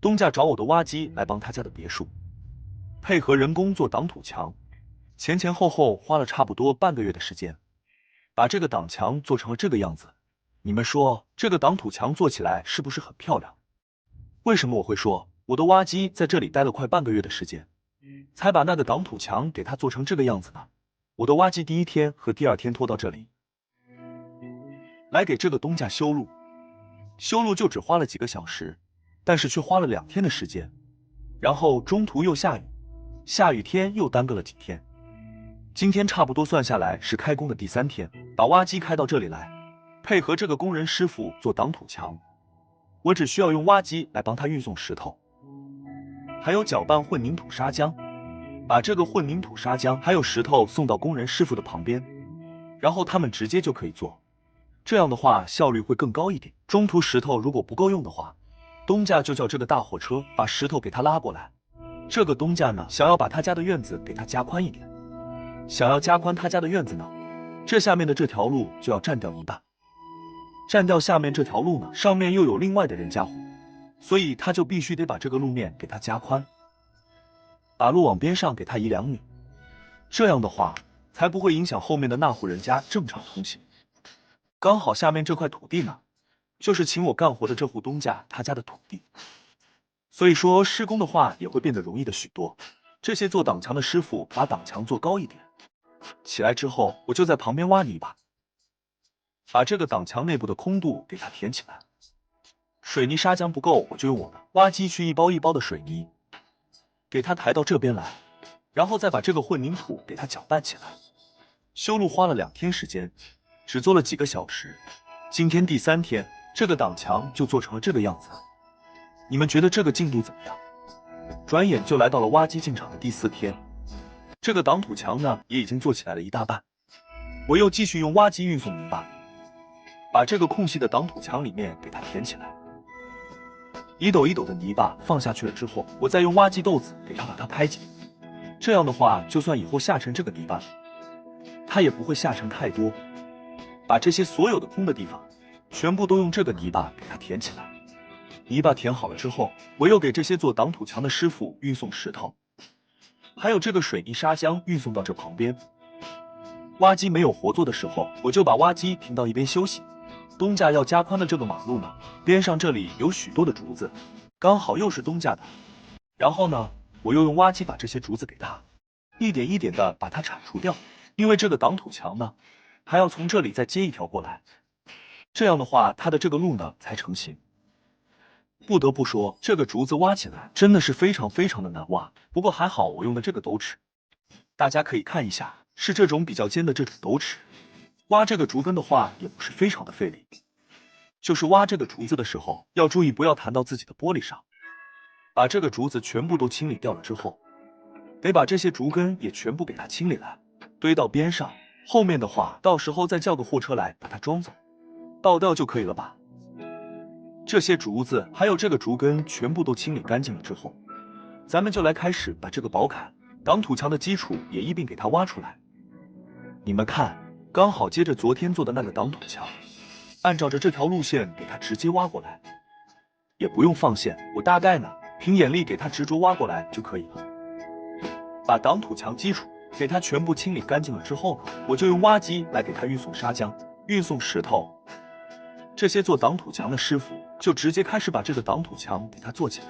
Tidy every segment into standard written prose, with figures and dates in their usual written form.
东家找我的挖机来帮他家的别墅，配合人工做挡土墙，前后后花了差不多半个月的时间，把这个挡墙做成了这个样子。你们说这个挡土墙做起来是不是很漂亮？为什么我会说我的挖机在这里待了快半个月的时间，才把那个挡土墙给它做成这个样子呢？我的挖机第一天和第二天拖到这里，来给这个东家修路，修路就只花了几个小时，但是却花了2天的时间。然后中途又下雨，下雨天又耽搁了几天。今天差不多算下来是开工的第3天，把挖机开到这里来，配合这个工人师傅做挡土墙。我只需要用挖机来帮他运送石头，还有搅拌混凝土砂浆，把这个混凝土砂浆还有石头送到工人师傅的旁边，然后他们直接就可以做。这样的话效率会更高一点。中途石头如果不够用的话，东家就叫这个大货车把石头给他拉过来。这个东家呢，想要把他家的院子给他加宽一点，想要加宽他家的院子呢，这下面的这条路就要占掉一半。占掉下面这条路呢，上面又有另外的人家户，所以他就必须得把这个路面给它加宽，把路往边上给它移2米，这样的话才不会影响后面的那户人家正常通行。刚好下面这块土地呢，就是请我干活的这户东家他家的土地，所以说施工的话也会变得容易的许多。这些做挡墙的师傅把挡墙做高一点，起来之后我就在旁边挖泥巴，把这个挡墙内部的空度给它填起来。水泥砂浆不够，我就用我的挖机去一包一包的水泥给它抬到这边来，然后再把这个混凝土给它搅拌起来。修路花了2天时间，只做了几个小时。今天第3天，这个挡墙就做成了这个样子。你们觉得这个进度怎么样？转眼就来到了挖机进场的第4天，这个挡土墙呢也已经做起来了一大半。我又继续用挖机运送泥巴，把这个空隙的挡土墙里面给它填起来。一斗一斗的泥巴放下去了之后，我再用挖机豆子给它把它拍紧。这样的话，就算以后下沉这个泥巴，它也不会下沉太多。把这些所有的空的地方，全部都用这个泥巴给它填起来。泥巴填好了之后，我又给这些做挡土墙的师傅运送石头，还有这个水泥砂浆运送到这旁边。挖机没有活做的时候，我就把挖机停到一边休息。东家要加宽的这个马路呢，边上这里有许多的竹子，刚好又是东家的。然后呢，我又用挖机把这些竹子给它一点一点的把它铲除掉，因为这个挡土墙呢，还要从这里再接一条过来，这样的话它的这个路呢才成型。不得不说，这个竹子挖起来真的是非常的难挖，不过还好我用的这个斗齿，大家可以看一下，是这种比较尖的这种斗齿。挖这个竹根的话也不是非常的费力，就是挖这个竹子的时候要注意不要弹到自己的玻璃上。把这个竹子全部都清理掉了之后，得把这些竹根也全部给它清理来，堆到边上。后面的话到时候再叫个货车来把它装走，倒掉就可以了吧。这些竹子还有这个竹根全部都清理干净了之后，咱们就来开始把这个宝坎挡土墙的基础也一并给它挖出来。你们看，刚好接着昨天做的那个挡土墙，按照着这条路线给它直接挖过来，也不用放线，我大概呢凭眼力给它执着挖过来就可以了。把挡土墙基础给它全部清理干净了之后呢，我就用挖机来给它运送砂浆，运送石头。这些做挡土墙的师傅就直接开始把这个挡土墙给它做起来。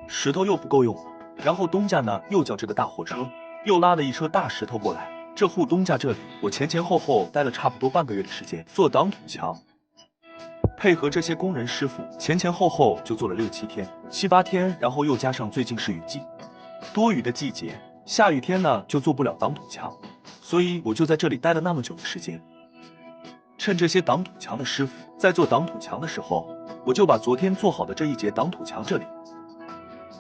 石头又不够用了，然后东家呢又叫这个大货车又拉了一车大石头过来。这户东家这里我前后后待了差不多半个月的时间做挡土墙，配合这些工人师傅前后后就做了6、7天、7、8天，然后又加上最近是雨季，多雨的季节，下雨天呢就做不了挡土墙，所以我就在这里待了那么久的时间。趁这些挡土墙的师傅在做挡土墙的时候，我就把昨天做好的这一节挡土墙这里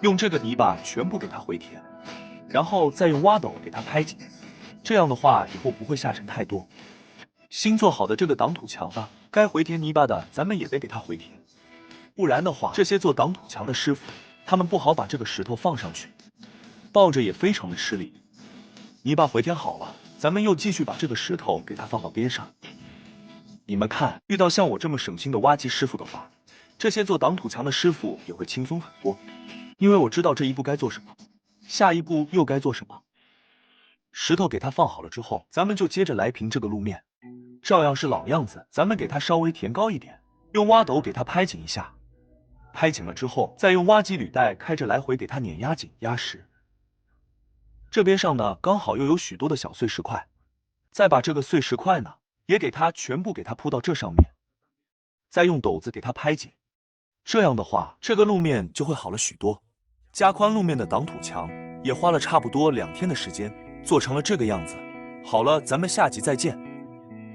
用这个泥巴全部给它回填，然后再用挖斗给它拍紧，这样的话以后不会下沉太多。新做好的这个挡土墙呢，该回填泥巴的咱们也得给它回填，不然的话这些做挡土墙的师傅他们不好把这个石头放上去，抱着也非常的吃力。泥巴回填好了，咱们又继续把这个石头给它放到边上。你们看，遇到像我这么省心的挖机师傅的话，这些做挡土墙的师傅也会轻松很多，因为我知道这一步该做什么，下一步又该做什么。石头给它放好了之后，咱们就接着来平这个路面，照样是老样子，咱们给它稍微填高一点，用挖斗给它拍紧一下，拍紧了之后，再用挖机履带开着来回给它碾压紧压实。这边上呢，刚好又有许多的小碎石块，再把这个碎石块呢，也给它全部给它铺到这上面，再用斗子给它拍紧。这样的话，这个路面就会好了许多。加宽路面的挡土墙也花了差不多2天的时间，做成了这个样子。好了，咱们下集再见。